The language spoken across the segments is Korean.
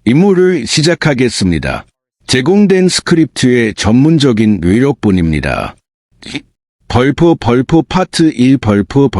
임무를 시작하겠습니다. 제공된 스크립트의 전문적인 요약본입니다. 벌프 파트 1 벌프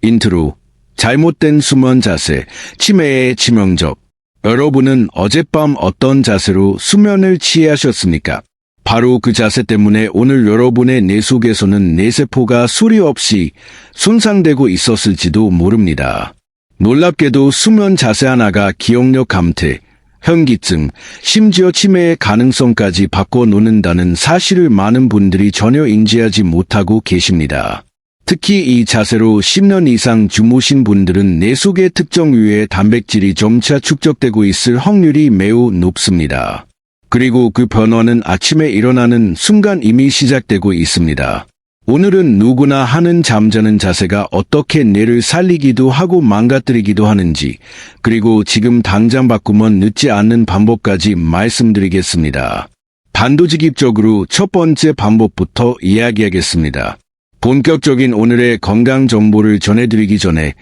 인트로. 잘못된 수면 자세, 치매의 치명적. 여러분은 어젯밤 어떤 자세로 수면을 취하셨습니까? 바로 그 자세 때문에 오늘 여러분의 뇌 속에서는 뇌세포가 수리 없이 손상되고 있었을지도 모릅니다. 놀랍게도 수면 자세 하나가 기억력 감퇴, 현기증, 심지어 치매의 가능성까지 바꿔놓는다는 사실을 많은 분들이 전혀 인지하지 못하고 계십니다. 특히 이 자세로 10년 이상 주무신 분들은 뇌 속의 특정 유의 단백질이 점차 축적되고 있을 확률이 매우 높습니다. 그리고 그 변화는 아침에 일어나는 순간 이미 시작되고 있습니다. 오늘은 누구나 하는 잠자는 자세가 어떻게 뇌를 살리기도 하고 망가뜨리기도 하는지, 그리고 지금 당장 바꾸면 늦지 않는 방법까지 말씀드리겠습니다. 단도직입적으로 첫 번째 방법부터 이야기하겠습니다. 본격적인 오늘의 건강 정보를 전해드리기 전에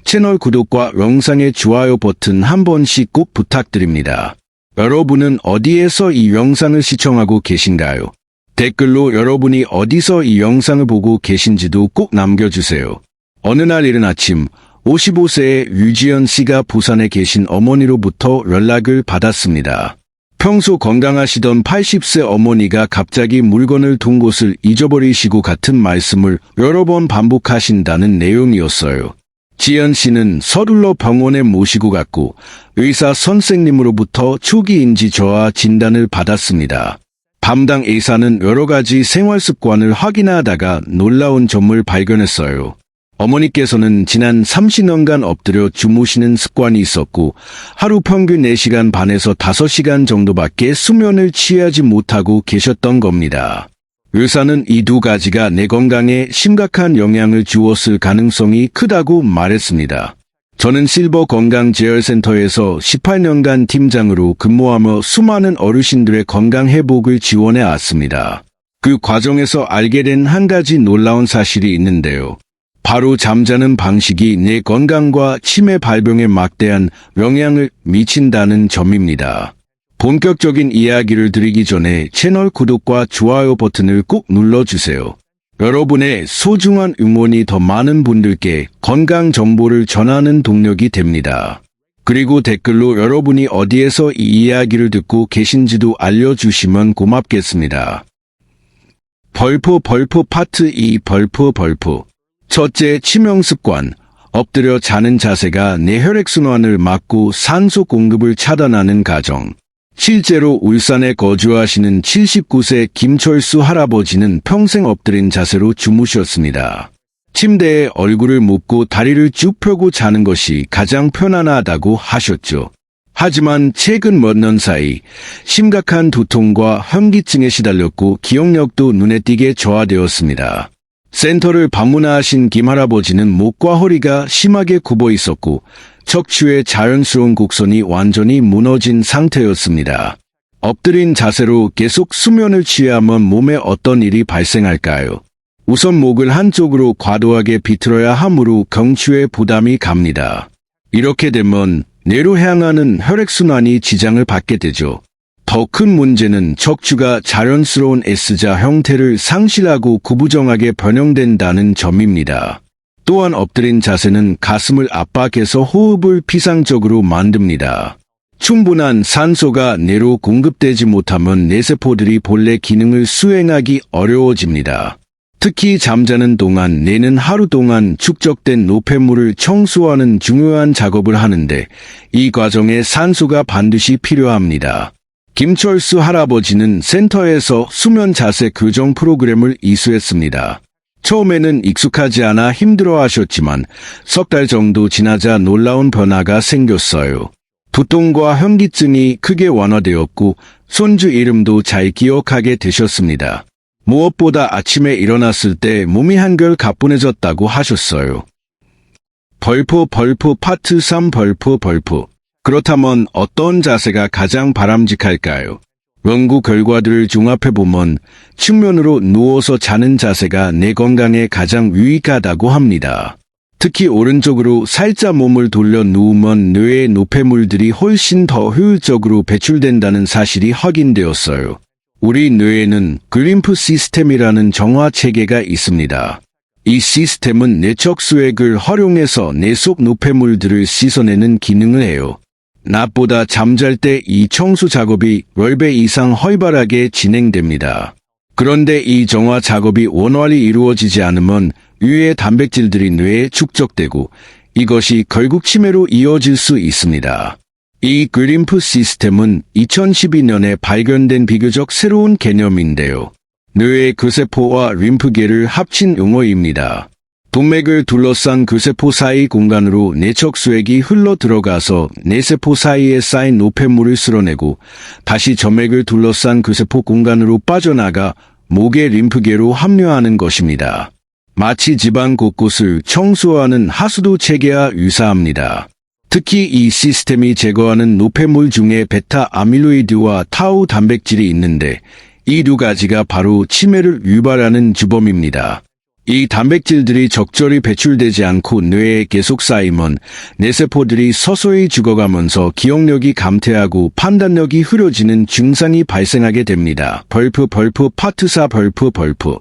채널 구독과 영상의 좋아요 버튼 한 번씩 꼭 부탁드립니다. 여러분은 어디에서 이 영상을 시청하고 계신가요? 댓글로 여러분이 어디서 이 영상을 보고 계신지도 꼭 남겨주세요. 어느 날 이른 아침 55세의 유지연 씨가 부산에 계신 어머니로부터 연락을 받았습니다. 평소 건강하시던 80세 어머니가 갑자기 물건을 둔 곳을 잊어버리시고 같은 말씀을 여러 번 반복하신다는 내용이었어요. 지연 씨는 서둘러 병원에 모시고 갔고 의사 선생님으로부터 초기 인지 저하 진단을 받았습니다. 담당 의사는 여러 가지 생활 습관을 확인하다가 놀라운 점을 발견했어요. 어머니께서는 지난 30년간 엎드려 주무시는 습관이 있었고 하루 평균 4시간 반에서 5시간 정도밖에 수면을 취하지 못하고 계셨던 겁니다. 의사는 이 두 가지가 뇌 건강에 심각한 영향을 주었을 가능성이 크다고 말했습니다. 저는 실버 건강재활센터에서 18년간 팀장으로 근무하며 수많은 어르신들의 건강 회복을 지원해 왔습니다. 그 과정에서 알게 된 한 가지 놀라운 사실이 있는데요. 바로 잠자는 방식이 뇌 건강과 치매 발병에 막대한 영향을 미친다는 점입니다. 본격적인 이야기를 드리기 전에 채널 구독과 좋아요 버튼을 꼭 눌러주세요. 여러분의 소중한 응원이 더 많은 분들께 건강 정보를 전하는 동력이 됩니다. 그리고 댓글로 여러분이 어디에서 이 이야기를 듣고 계신지도 알려주시면 고맙겠습니다. 벌프 파트 2 벌프 첫째, 치명습관. 엎드려 자는 자세가 뇌 혈액순환을 막고 산소 공급을 차단하는 과정. 실제로 울산에 거주하시는 79세 김철수 할아버지는 평생 엎드린 자세로 주무셨습니다. 침대에 얼굴을 묻고 다리를 쭉 펴고 자는 것이 가장 편안하다고 하셨죠. 하지만 최근 몇 년 사이 심각한 두통과 현기증에 시달렸고 기억력도 눈에 띄게 저하되었습니다. 센터를 방문하신 김 할아버지는 목과 허리가 심하게 굽어 있었고 척추의 자연스러운 곡선이 완전히 무너진 상태였습니다. 엎드린 자세로 계속 수면을 취하면 몸에 어떤 일이 발생할까요? 우선 목을 한쪽으로 과도하게 비틀어야 하므로 경추에 부담이 갑니다. 이렇게 되면 뇌로 향하는 혈액순환이 지장을 받게 되죠. 더 큰 문제는 척추가 자연스러운 S자 형태를 상실하고 구부정하게 변형된다는 점입니다. 또한 엎드린 자세는 가슴을 압박해서 호흡을 피상적으로 만듭니다. 충분한 산소가 뇌로 공급되지 못하면 뇌세포들이 본래 기능을 수행하기 어려워집니다. 특히 잠자는 동안 뇌는 하루 동안 축적된 노폐물을 청소하는 중요한 작업을 하는데 이 과정에 산소가 반드시 필요합니다. 김철수 할아버지는 센터에서 수면 자세 교정 프로그램을 이수했습니다. 처음에는 익숙하지 않아 힘들어하셨지만 석 달 정도 지나자 놀라운 변화가 생겼어요. 두통과 현기증이 크게 완화되었고 손주 이름도 잘 기억하게 되셨습니다. 무엇보다 아침에 일어났을 때 몸이 한결 가뿐해졌다고 하셨어요. 벌프 파트 3 벌프. 그렇다면 어떤 자세가 가장 바람직할까요? 연구 결과들을 종합해보면 측면으로 누워서 자는 자세가 뇌 건강에 가장 유익하다고 합니다. 특히 오른쪽으로 살짝 몸을 돌려 누우면 뇌의 노폐물들이 훨씬 더 효율적으로 배출된다는 사실이 확인되었어요. 우리 뇌에는 글림프 시스템이라는 정화 체계가 있습니다. 이 시스템은 내적 수액을 활용해서 뇌 속 노폐물들을 씻어내는 기능을 해요. 낮보다 잠잘 때 이 청소 작업이 10배 이상 활발하게 진행됩니다. 그런데 이 정화 작업이 원활히 이루어지지 않으면 유해 단백질들이 뇌에 축적되고 이것이 결국 치매로 이어질 수 있습니다. 이 글림프 시스템은 2012년에 발견된 비교적 새로운 개념인데요. 뇌의 글세포와 림프계를 합친 용어입니다. 동맥을 둘러싼 글세포 사이 공간으로 내적 수액이 흘러 들어가서 뇌세포 사이에 쌓인 노폐물을 쓸어내고 다시 점맥을 둘러싼 글세포 공간으로 빠져나가 목의 림프계로 합류하는 것입니다. 마치 집안 곳곳을 청소하는 하수도 체계와 유사합니다. 특히 이 시스템이 제거하는 노폐물 중에 베타 아밀로이드와 타우 단백질이 있는데 이 두 가지가 바로 치매를 유발하는 주범입니다. 이 단백질들이 적절히 배출되지 않고 뇌에 계속 쌓이면 뇌세포들이 서서히 죽어가면서 기억력이 감퇴하고 판단력이 흐려지는 증상이 발생하게 됩니다. 벌프 파트 4 벌프.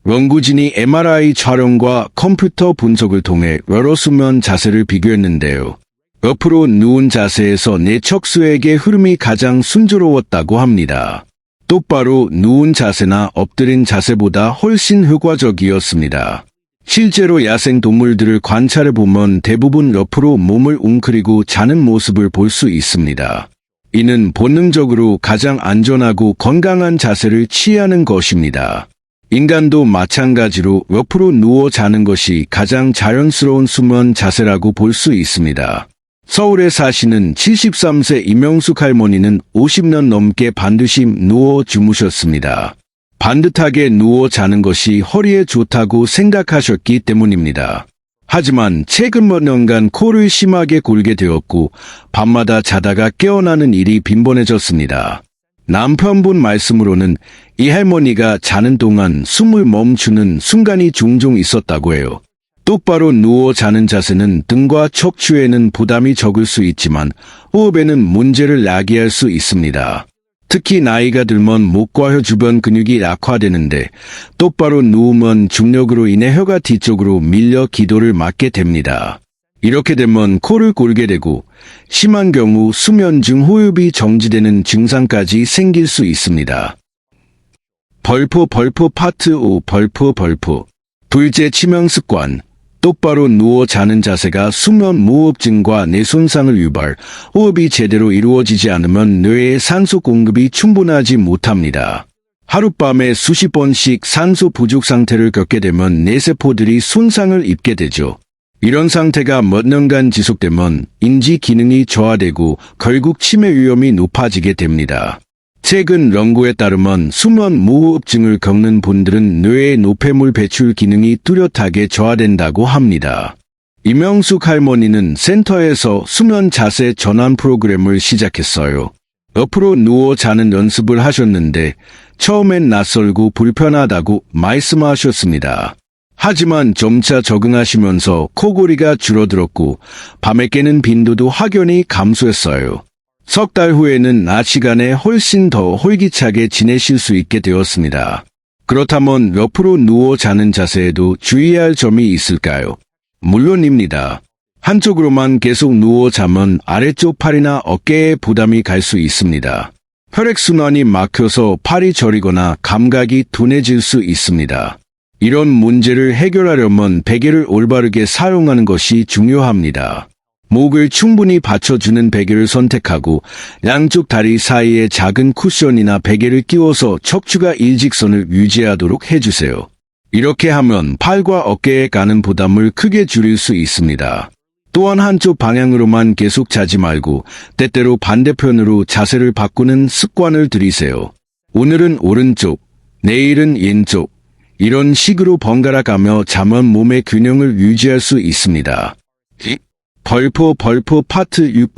연구진이 MRI 촬영과 컴퓨터 분석을 통해 여러 수면 자세를 비교했는데요. 옆으로 누운 자세에서 내적 수액의 흐름이 가장 순조로웠다고 합니다. 똑바로 누운 자세나 엎드린 자세보다 훨씬 효과적이었습니다. 실제로 야생 동물들을 관찰해보면 대부분 옆으로 몸을 웅크리고 자는 모습을 볼 수 있습니다. 이는 본능적으로 가장 안전하고 건강한 자세를 취하는 것입니다. 인간도 마찬가지로 옆으로 누워 자는 것이 가장 자연스러운 수면 자세라고 볼 수 있습니다. 서울에 사시는 73세 이명숙 할머니는 50년 넘게 반드시 누워 주무셨습니다. 반듯하게 누워 자는 것이 허리에 좋다고 생각하셨기 때문입니다. 하지만 최근 몇 년간 코를 심하게 골게 되었고 밤마다 자다가 깨어나는 일이 빈번해졌습니다. 남편분 말씀으로는 이 할머니가 자는 동안 숨을 멈추는 순간이 종종 있었다고 해요. 똑바로 누워 자는 자세는 등과 척추에는 부담이 적을 수 있지만 호흡에는 문제를 야기할 수 있습니다. 특히 나이가 들면 목과 혀 주변 근육이 약화되는데 똑바로 누우면 중력으로 인해 혀가 뒤쪽으로 밀려 기도를 막게 됩니다. 이렇게 되면 코를 골게 되고 심한 경우 수면 중 호흡이 정지되는 증상까지 생길 수 있습니다. 벌프 파트 5 벌프. 둘째 치명 습관. 똑바로 누워 자는 자세가 수면 무호흡증과 뇌 손상을 유발, 호흡이 제대로 이루어지지 않으면 뇌에 산소 공급이 충분하지 못합니다. 하룻밤에 수십 번씩 산소 부족 상태를 겪게 되면 뇌세포들이 손상을 입게 되죠. 이런 상태가 몇 년간 지속되면 인지 기능이 저하되고 결국 치매 위험이 높아지게 됩니다. 최근 연구에 따르면 수면 무호흡증을 겪는 분들은 뇌의 노폐물 배출 기능이 뚜렷하게 저하된다고 합니다. 이명숙 할머니는 센터에서 수면 자세 전환 프로그램을 시작했어요. 옆으로 누워 자는 연습을 하셨는데 처음엔 낯설고 불편하다고 말씀하셨습니다. 하지만 점차 적응하시면서 코골이가 줄어들었고 밤에 깨는 빈도도 확연히 감소했어요. 석 달 후에는 낮 시간에 훨씬 더 활기차게 지내실 수 있게 되었습니다. 그렇다면 옆으로 누워 자는 자세에도 주의해야 할 점이 있을까요? 물론입니다. 한쪽으로만 계속 누워 자면 아래쪽 팔이나 어깨에 부담이 갈 수 있습니다. 혈액순환이 막혀서 팔이 저리거나 감각이 둔해질 수 있습니다. 이런 문제를 해결하려면 베개를 올바르게 사용하는 것이 중요합니다. 목을 충분히 받쳐주는 베개를 선택하고 양쪽 다리 사이에 작은 쿠션이나 베개를 끼워서 척추가 일직선을 유지하도록 해주세요. 이렇게 하면 팔과 어깨에 가는 부담을 크게 줄일 수 있습니다. 또한 한쪽 방향으로만 계속 자지 말고 때때로 반대편으로 자세를 바꾸는 습관을 들이세요. 오늘은 오른쪽, 내일은 왼쪽. 이런 식으로 번갈아 가며 자면 몸의 균형을 유지할 수 있습니다. 벌프 파트 6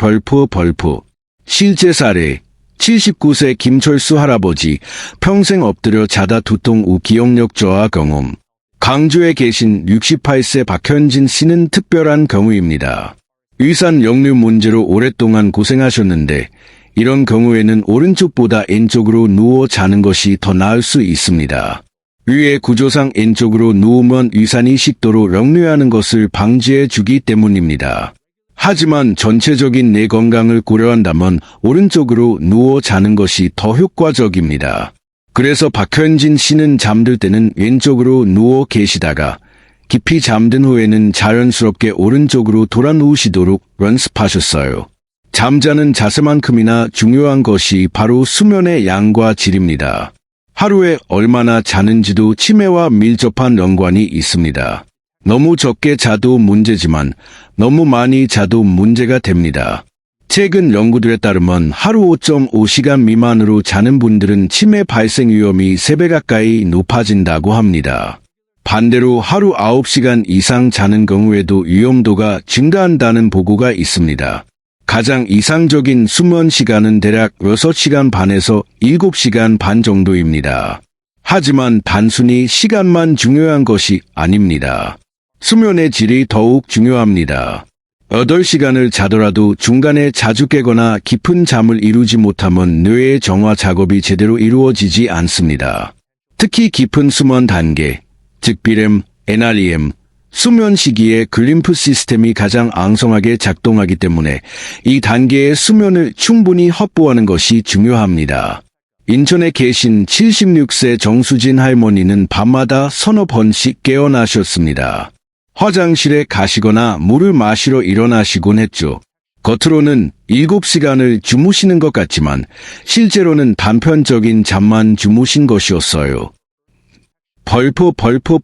벌프. 실제 사례. 79세 김철수 할아버지 평생 엎드려 자다 두통 후 기억력 저하 경험. 광주에 계신 68세 박현진 씨는 특별한 경우입니다. 위산 역류 문제로 오랫동안 고생하셨는데 이런 경우에는 오른쪽보다 왼쪽으로 누워 자는 것이 더 나을 수 있습니다. 위의 구조상 왼쪽으로 누우면 위산이 식도로 역류하는 것을 방지해 주기 때문입니다. 하지만 전체적인 뇌 건강을 고려한다면 오른쪽으로 누워 자는 것이 더 효과적입니다. 그래서 박현진 씨는 잠들 때는 왼쪽으로 누워 계시다가 깊이 잠든 후에는 자연스럽게 오른쪽으로 돌아 누우시도록 연습하셨어요. 잠자는 자세만큼이나 중요한 것이 바로 수면의 양과 질입니다. 하루에 얼마나 자는지도 치매와 밀접한 연관이 있습니다. 너무 적게 자도 문제지만 너무 많이 자도 문제가 됩니다. 최근 연구들에 따르면 하루 5.5시간 미만으로 자는 분들은 치매 발생 위험이 3배 가까이 높아진다고 합니다. 반대로 하루 9시간 이상 자는 경우에도 위험도가 증가한다는 보고가 있습니다. 가장 이상적인 수면 시간은 대략 6시간 반에서 7시간 반 정도입니다. 하지만 단순히 시간만 중요한 것이 아닙니다. 수면의 질이 더욱 중요합니다. 8시간을 자더라도 중간에 자주 깨거나 깊은 잠을 이루지 못하면 뇌의 정화 작업이 제대로 이루어지지 않습니다. 특히 깊은 수면 단계, 즉 BREM, NREM, 수면 시기에 글림프 시스템이 가장 앙성하게 작동하기 때문에 이 단계의 수면을 충분히 확보하는 것이 중요합니다. 인천에 계신 76세 정수진 할머니는 밤마다 서너 번씩 깨어나셨습니다. 화장실에 가시거나 물을 마시러 일어나시곤 했죠. 겉으로는 7시간을 주무시는 것 같지만 실제로는 단편적인 잠만 주무신 것이었어요. 벌프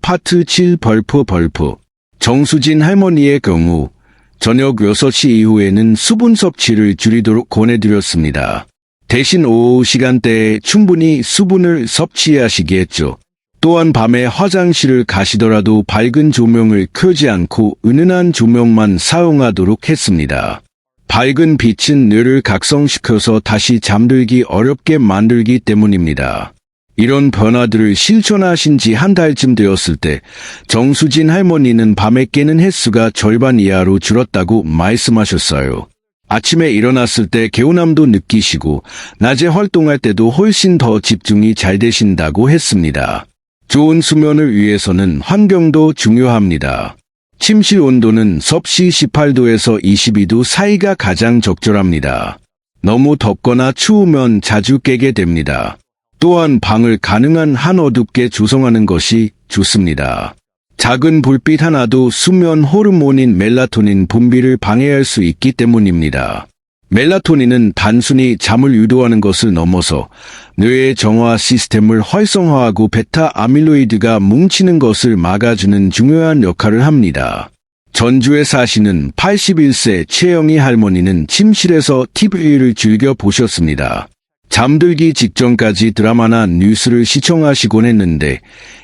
파트 7 벌프. 정수진 할머니의 경우 저녁 6시 이후에는 수분 섭취를 줄이도록 권해드렸습니다. 대신 오후 시간대에 충분히 수분을 섭취하시게 했죠. 또한 밤에 화장실을 가시더라도 밝은 조명을 켜지 않고 은은한 조명만 사용하도록 했습니다. 밝은 빛은 뇌를 각성시켜서 다시 잠들기 어렵게 만들기 때문입니다. 이런 변화들을 실천하신 지 한 달쯤 되었을 때 정수진 할머니는 밤에 깨는 횟수가 절반 이하로 줄었다고 말씀하셨어요. 아침에 일어났을 때 개운함도 느끼시고 낮에 활동할 때도 훨씬 더 집중이 잘 되신다고 했습니다. 좋은 수면을 위해서는 환경도 중요합니다. 침실 온도는 섭씨 18도에서 22도 사이가 가장 적절합니다. 너무 덥거나 추우면 자주 깨게 됩니다. 또한 방을 가능한 한 어둡게 조성하는 것이 좋습니다. 작은 불빛 하나도 수면 호르몬인 멜라토닌 분비를 방해할 수 있기 때문입니다. 멜라토닌은 단순히 잠을 유도하는 것을 넘어서 뇌의 정화 시스템을 활성화하고 베타 아밀로이드가 뭉치는 것을 막아주는 중요한 역할을 합니다. 전주에 사시는 81세 최영희 할머니는 침실에서 TV를 즐겨 보셨습니다. 잠들기 직전까지 드라마나 뉴스를 시청하시곤 했는데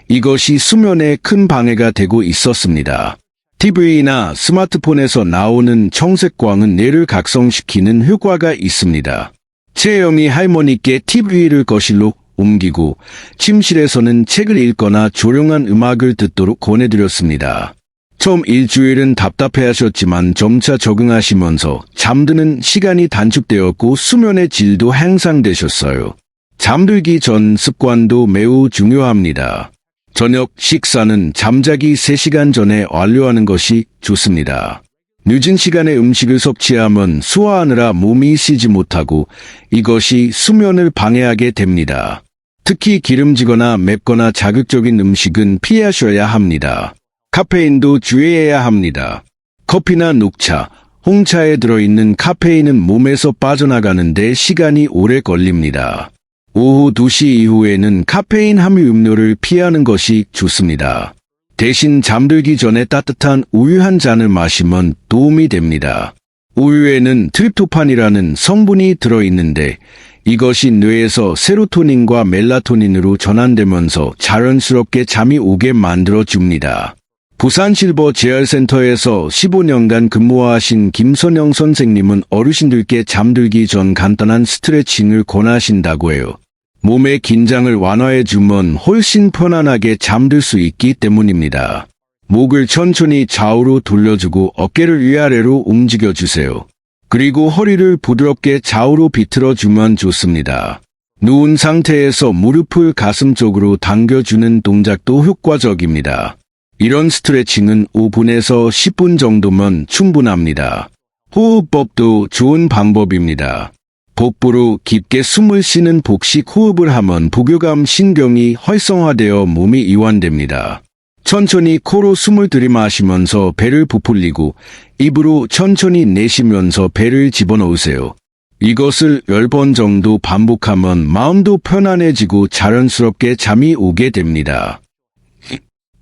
이것이 수면에 큰 방해가 되고 있었습니다. TV나 스마트폰에서 나오는 청색광은 뇌를 각성시키는 효과가 있습니다. 최영희 할머니께 TV를 거실로 옮기고 침실에서는 책을 읽거나 조용한 음악을 듣도록 권해드렸습니다. 처음 일주일은 답답해하셨지만 점차 적응하시면서 잠드는 시간이 단축되었고 수면의 질도 향상되셨어요. 잠들기 전 습관도 매우 중요합니다. 저녁 식사는 잠자기 3시간 전에 완료하는 것이 좋습니다. 늦은 시간에 음식을 섭취하면 소화하느라 몸이 쉬지 못하고 이것이 수면을 방해하게 됩니다. 특히 기름지거나 맵거나 자극적인 음식은 피하셔야 합니다. 카페인도 주의해야 합니다. 커피나 녹차, 홍차에 들어있는 카페인은 몸에서 빠져나가는데 시간이 오래 걸립니다. 오후 2시 이후에는 카페인 함유 음료를 피하는 것이 좋습니다. 대신 잠들기 전에 따뜻한 우유 한 잔을 마시면 도움이 됩니다. 우유에는 트립토판이라는 성분이 들어있는데 이것이 뇌에서 세로토닌과 멜라토닌으로 전환되면서 자연스럽게 잠이 오게 만들어줍니다. 부산실버 재활센터에서 15년간 근무하신 김선영 선생님은 어르신들께 잠들기 전 간단한 스트레칭을 권하신다고 해요. 몸의 긴장을 완화해주면 훨씬 편안하게 잠들 수 있기 때문입니다. 목을 천천히 좌우로 돌려주고 어깨를 위아래로 움직여주세요. 그리고 허리를 부드럽게 좌우로 비틀어주면 좋습니다. 누운 상태에서 무릎을 가슴 쪽으로 당겨주는 동작도 효과적입니다. 이런 스트레칭은 5분에서 10분 정도면 충분합니다. 호흡법도 좋은 방법입니다. 복부로 깊게 숨을 쉬는 복식 호흡을 하면 부교감 신경이 활성화되어 몸이 이완됩니다. 천천히 코로 숨을 들이마시면서 배를 부풀리고 입으로 천천히 내쉬면서 배를 집어넣으세요. 이것을 10번 정도 반복하면 마음도 편안해지고 자연스럽게 잠이 오게 됩니다.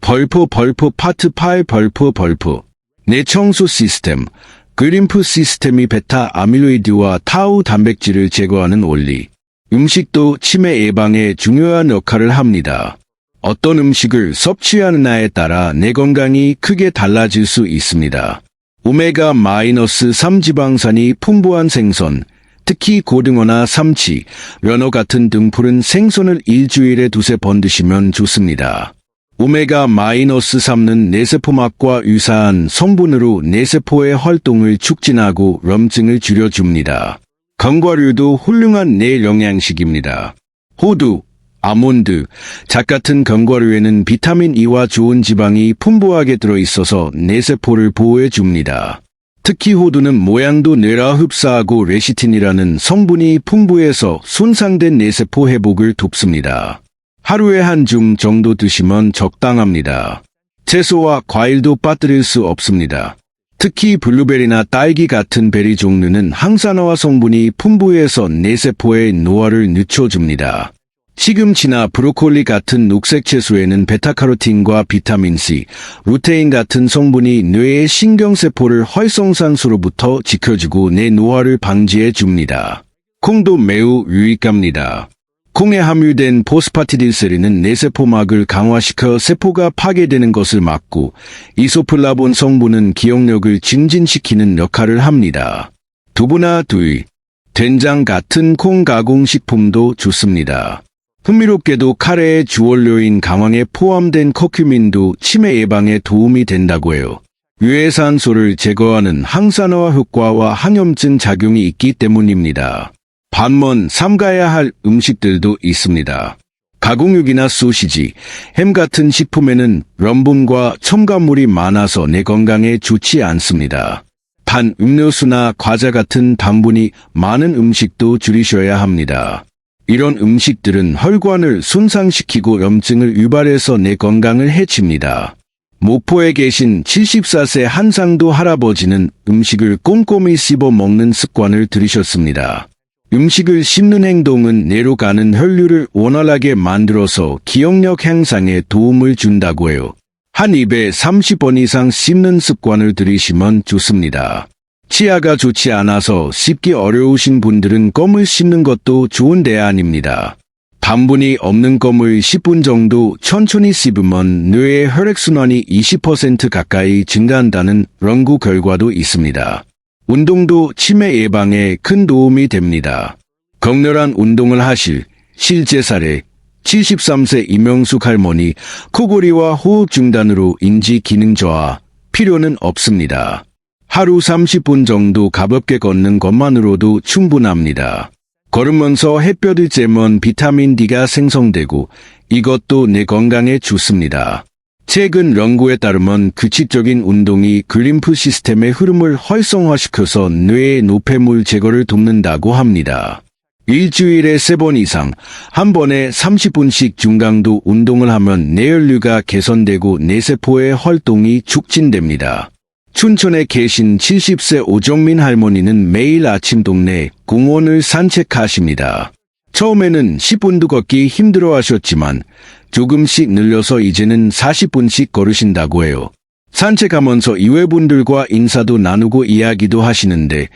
벌프 파트 8 벌프 뇌청소 시스템 그림프 시스템이 베타 아밀로이드와 타우 단백질을 제거하는 원리. 음식도 치매 예방에 중요한 역할을 합니다. 어떤 음식을 섭취하느냐에 따라 뇌 건강이 크게 달라질 수 있습니다. 오메가-3 지방산이 풍부한 생선, 특히 고등어나 삼치, 연어 같은 등푸른 생선을 일주일에 2-3번 드시면 좋습니다. 오메가-3는 뇌세포막과 유사한 성분으로 뇌세포의 활동을 촉진하고 염증을 줄여줍니다. 견과류도 훌륭한 뇌 영양식입니다. 호두, 아몬드, 잣 같은 견과류에는 비타민 E와 좋은 지방이 풍부하게 들어있어서 뇌세포를 보호해줍니다. 특히 호두는 모양도 뇌라 흡사하고 레시틴이라는 성분이 풍부해서 손상된 뇌세포 회복을 돕습니다. 하루에 한 줌 정도 드시면 적당합니다. 채소와 과일도 빠뜨릴 수 없습니다. 특히 블루베리나 딸기 같은 베리 종류는 항산화와 성분이 풍부해서 뇌세포의 노화를 늦춰줍니다. 시금치나 브로콜리 같은 녹색 채소에는 베타카로틴과 비타민C, 루테인 같은 성분이 뇌의 신경세포를 활성산소로부터 지켜주고 뇌 노화를 방지해줍니다. 콩도 매우 유익합니다. 콩에 함유된 포스파티딜세린은 뇌세포막을 강화시켜 세포가 파괴되는 것을 막고 이소플라본 성분은 기억력을 증진시키는 역할을 합니다. 두부나 두이, 된장 같은 콩 가공식품도 좋습니다. 흥미롭게도 카레의 주원료인 강황에 포함된 커큐민도 치매 예방에 도움이 된다고 해요. 유해산소를 제거하는 항산화 효과와 항염증 작용이 있기 때문입니다. 반면 삼가야 할 음식들도 있습니다. 가공육이나 소시지, 햄 같은 식품에는 염분과 첨가물이 많아서 뇌 건강에 좋지 않습니다. 단, 음료수나 과자 같은 당분이 많은 음식도 줄이셔야 합니다. 이런 음식들은 혈관을 손상시키고 염증을 유발해서 뇌 건강을 해칩니다. 목포에 계신 74세 한상도 할아버지는 음식을 꼼꼼히 씹어 먹는 습관을 들이셨습니다. 음식을 씹는 행동은 뇌로 가는 혈류를 원활하게 만들어서 기억력 향상에 도움을 준다고 해요. 한 입에 30번 이상 씹는 습관을 들이시면 좋습니다. 치아가 좋지 않아서 씹기 어려우신 분들은 껌을 씹는 것도 좋은 대안입니다. 당분이 없는 껌을 10분 정도 천천히 씹으면 뇌의 혈액순환이 20% 가까이 증가한다는 연구 결과도 있습니다. 운동도 치매 예방에 큰 도움이 됩니다. 격렬한 운동을 하실 실제 사례 73세 이명숙 할머니 코골이와 호흡 중단으로 인지 기능 저하 필요는 없습니다. 하루 30분 정도 가볍게 걷는 것만으로도 충분합니다. 걸으면서 햇볕을 쬐면 비타민 D가 생성되고 이것도 뇌 건강에 좋습니다. 최근 연구에 따르면 규칙적인 운동이 글림프 시스템의 흐름을 활성화시켜서 뇌의 노폐물 제거를 돕는다고 합니다. 일주일에 3번 이상, 한 번에 30분씩 중강도 운동을 하면 뇌혈류가 개선되고 뇌세포의 활동이 촉진됩니다. 춘천에 계신 70세 오정민 할머니는 매일 아침 동네 공원을 산책하십니다. 처음에는 10분도 걷기 힘들어 하셨지만 조금씩 늘려서 이제는 40분씩 걸으신다고 해요. 산책하면서 이외분들과 인사도 나누고 이야기도 하시는데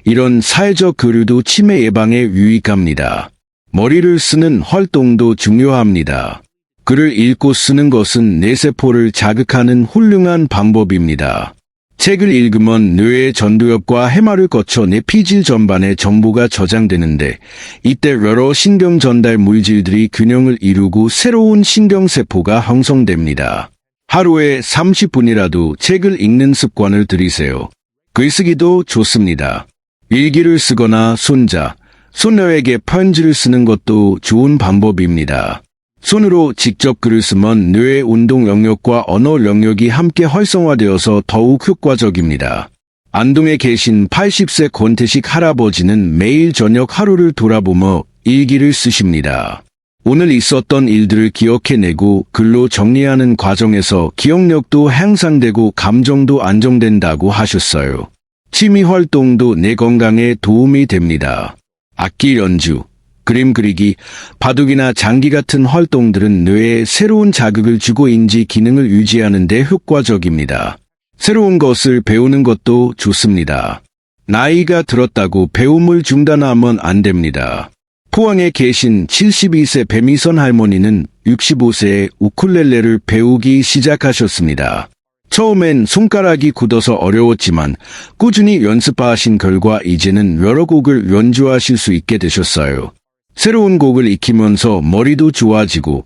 이런 사회적 교류도 치매 예방에 유익합니다. 머리를 쓰는 활동도 중요합니다. 글을 읽고 쓰는 것은 뇌세포를 자극하는 훌륭한 방법입니다. 책을 읽으면 뇌의 전두엽과 해마를 거쳐 뇌피질 전반에 정보가 저장되는데 이때 여러 신경 전달 물질들이 균형을 이루고 새로운 신경세포가 형성됩니다. 하루에 30분이라도 책을 읽는 습관을 들이세요. 글쓰기도 좋습니다. 일기를 쓰거나 손자, 손녀에게 편지를 쓰는 것도 좋은 방법입니다. 손으로 직접 글을 쓰면 뇌의 운동 영역과 언어 영역이 함께 활성화되어서 더욱 효과적입니다. 안동에 계신 80세 권태식 할아버지는 매일 저녁 하루를 돌아보며 일기를 쓰십니다. 오늘 있었던 일들을 기억해내고 글로 정리하는 과정에서 기억력도 향상되고 감정도 안정된다고 하셨어요. 취미 활동도 뇌 건강에 도움이 됩니다. 악기 연주, 그림 그리기, 바둑이나 장기 같은 활동들은 뇌에 새로운 자극을 주고 인지 기능을 유지하는 데 효과적입니다. 새로운 것을 배우는 것도 좋습니다. 나이가 들었다고 배움을 중단하면 안 됩니다. 포항에 계신 72세 배미선 할머니는 65세에 우쿨렐레를 배우기 시작하셨습니다. 처음엔 손가락이 굳어서 어려웠지만 꾸준히 연습하신 결과 이제는 여러 곡을 연주하실 수 있게 되셨어요. 새로운 곡을 익히면서 머리도 좋아지고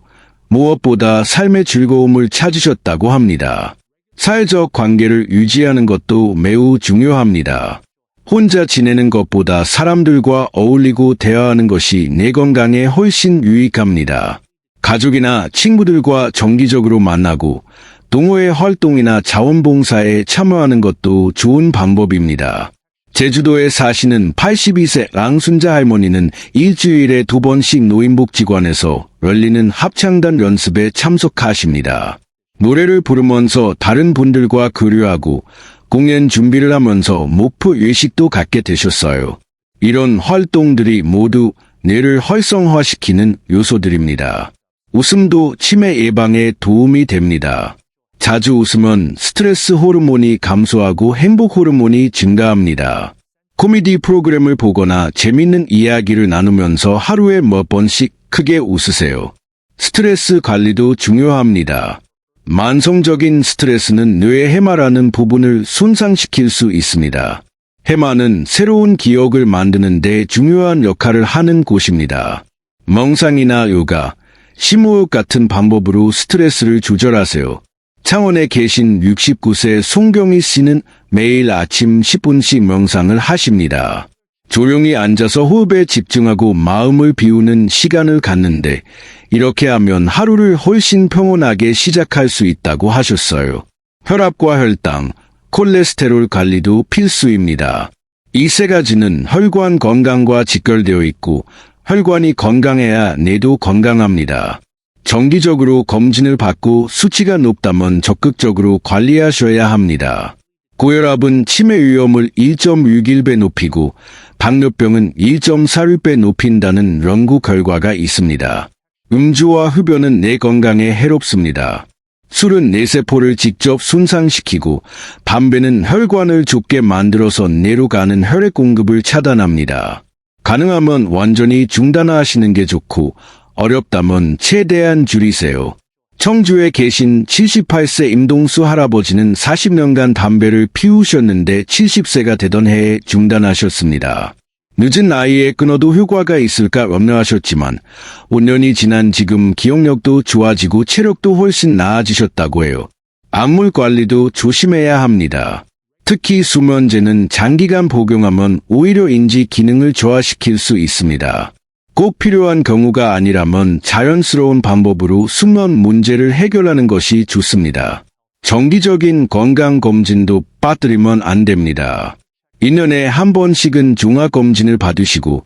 무엇보다 삶의 즐거움을 찾으셨다고 합니다. 사회적 관계를 유지하는 것도 매우 중요합니다. 혼자 지내는 것보다 사람들과 어울리고 대화하는 것이 뇌 건강에 훨씬 유익합니다. 가족이나 친구들과 정기적으로 만나고 동호회 활동이나 자원봉사에 참여하는 것도 좋은 방법입니다. 제주도에 사시는 82세 랑순자 할머니는 일주일에 2번씩 노인복지관에서 열리는 합창단 연습에 참석하십니다. 노래를 부르면서 다른 분들과 교류하고 공연 준비를 하면서 목표 의식도 갖게 되셨어요. 이런 활동들이 모두 뇌를 활성화시키는 요소들입니다. 웃음도 치매 예방에 도움이 됩니다. 자주 웃으면 스트레스 호르몬이 감소하고 행복 호르몬이 증가합니다. 코미디 프로그램을 보거나 재밌는 이야기를 나누면서 하루에 몇 번씩 크게 웃으세요. 스트레스 관리도 중요합니다. 만성적인 스트레스는 뇌의 해마라는 부분을 손상시킬 수 있습니다. 해마는 새로운 기억을 만드는 데 중요한 역할을 하는 곳입니다. 명상이나 요가, 심호흡 같은 방법으로 스트레스를 조절하세요. 창원에 계신 69세 송경희 씨는 매일 아침 10분씩 명상을 하십니다. 조용히 앉아서 호흡에 집중하고 마음을 비우는 시간을 갖는데 이렇게 하면 하루를 훨씬 평온하게 시작할 수 있다고 하셨어요. 혈압과 혈당, 콜레스테롤 관리도 필수입니다. 이 세 가지는 혈관 건강과 직결되어 있고 혈관이 건강해야 뇌도 건강합니다. 정기적으로 검진을 받고 수치가 높다면 적극적으로 관리하셔야 합니다. 고혈압은 치매 위험을 1.61배 높이고 당뇨병은 1.46배 높인다는 연구 결과가 있습니다. 음주와 흡연은 뇌 건강에 해롭습니다. 술은 뇌세포를 직접 손상시키고 담배는 혈관을 좁게 만들어서 뇌로 가는 혈액 공급을 차단합니다. 가능하면 완전히 중단하시는 게 좋고 어렵다면 최대한 줄이세요. 청주에 계신 78세 임동수 할아버지는 40년간 담배를 피우셨는데 70세가 되던 해에 중단하셨습니다. 늦은 나이에 끊어도 효과가 있을까 염려하셨지만 5년이 지난 지금 기억력도 좋아지고 체력도 훨씬 나아지셨다고 해요. 약물 관리도 조심해야 합니다. 특히 수면제는 장기간 복용하면 오히려 인지 기능을 저하시킬 수 있습니다. 꼭 필요한 경우가 아니라면 자연스러운 방법으로 수면 문제를 해결하는 것이 좋습니다. 정기적인 건강검진도 빠뜨리면 안 됩니다. 1년에 한 번씩은 종합검진을 받으시고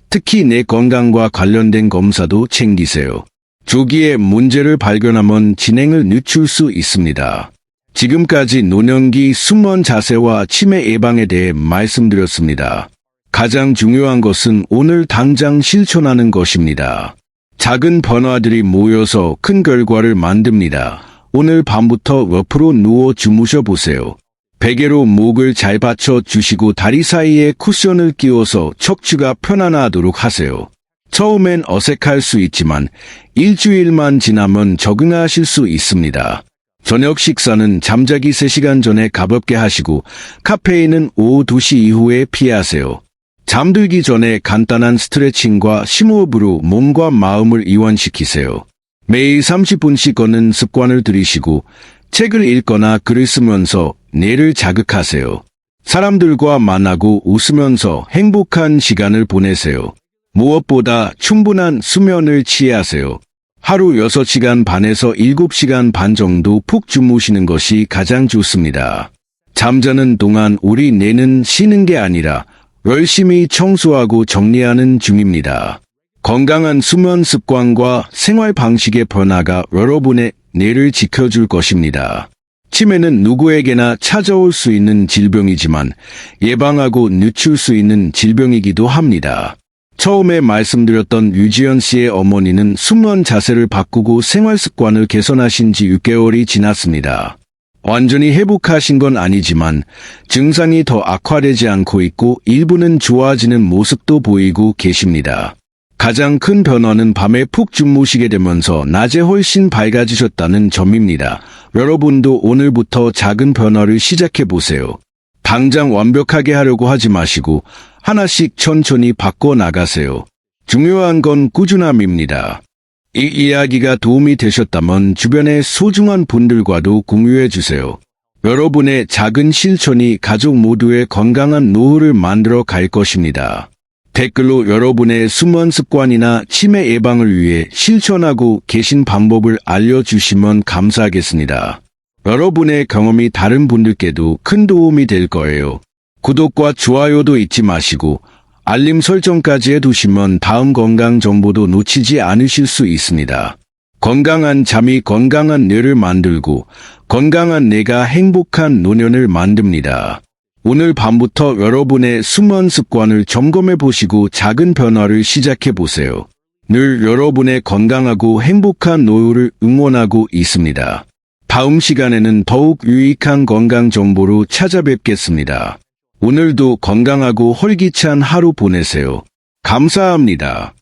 특히 뇌 건강과 관련된 검사도 챙기세요. 조기에 문제를 발견하면 진행을 늦출 수 있습니다. 지금까지 노년기 수면 자세와 치매 예방에 대해 말씀드렸습니다. 가장 중요한 것은 오늘 당장 실천하는 것입니다. 작은 변화들이 모여서 큰 결과를 만듭니다. 오늘 밤부터 옆으로 누워 주무셔 보세요. 베개로 목을 잘 받쳐 주시고 다리 사이에 쿠션을 끼워서 척추가 편안하도록 하세요. 처음엔 어색할 수 있지만 일주일만 지나면 적응하실 수 있습니다. 저녁 식사는 잠자기 3시간 전에 가볍게 하시고 카페인은 오후 2시 이후에 피하세요. 잠들기 전에 간단한 스트레칭과 심호흡으로 몸과 마음을 이완시키세요. 매일 30분씩 걷는 습관을 들이시고 책을 읽거나 글을 쓰면서 뇌를 자극하세요. 사람들과 만나고 웃으면서 행복한 시간을 보내세요. 무엇보다 충분한 수면을 취하세요. 하루 6시간 반에서 7시간 반 정도 푹 주무시는 것이 가장 좋습니다. 잠자는 동안 우리 뇌는 쉬는 게 아니라 열심히 청소하고 정리하는 중입니다. 건강한 수면 습관과 생활 방식의 변화가 여러분의 뇌를 지켜줄 것입니다. 치매는 누구에게나 찾아올 수 있는 질병이지만 예방하고 늦출 수 있는 질병이기도 합니다. 처음에 말씀드렸던 유지연 씨의 어머니는 수면 자세를 바꾸고 생활 습관을 개선하신 지 6개월이 지났습니다. 완전히 회복하신 건 아니지만 증상이 더 악화되지 않고 있고 일부는 좋아지는 모습도 보이고 계십니다. 가장 큰 변화는 밤에 푹 주무시게 되면서 낮에 훨씬 밝아지셨다는 점입니다. 여러분도 오늘부터 작은 변화를 시작해 보세요. 당장 완벽하게 하려고 하지 마시고 하나씩 천천히 바꿔 나가세요. 중요한 건 꾸준함입니다. 이 이야기가 도움이 되셨다면 주변의 소중한 분들과도 공유해 주세요. 여러분의 작은 실천이 가족 모두의 건강한 노후를 만들어 갈 것입니다. 댓글로 여러분의 수면 습관이나 치매 예방을 위해 실천하고 계신 방법을 알려주시면 감사하겠습니다. 여러분의 경험이 다른 분들께도 큰 도움이 될 거예요. 구독과 좋아요도 잊지 마시고 알림 설정까지 해두시면 다음 건강 정보도 놓치지 않으실 수 있습니다. 건강한 잠이 건강한 뇌를 만들고 건강한 뇌가 행복한 노년을 만듭니다. 오늘 밤부터 여러분의 수면 습관을 점검해 보시고 작은 변화를 시작해 보세요. 늘 여러분의 건강하고 행복한 노후를 응원하고 있습니다. 다음 시간에는 더욱 유익한 건강 정보로 찾아뵙겠습니다. 오늘도 건강하고 활기찬 하루 보내세요. 감사합니다.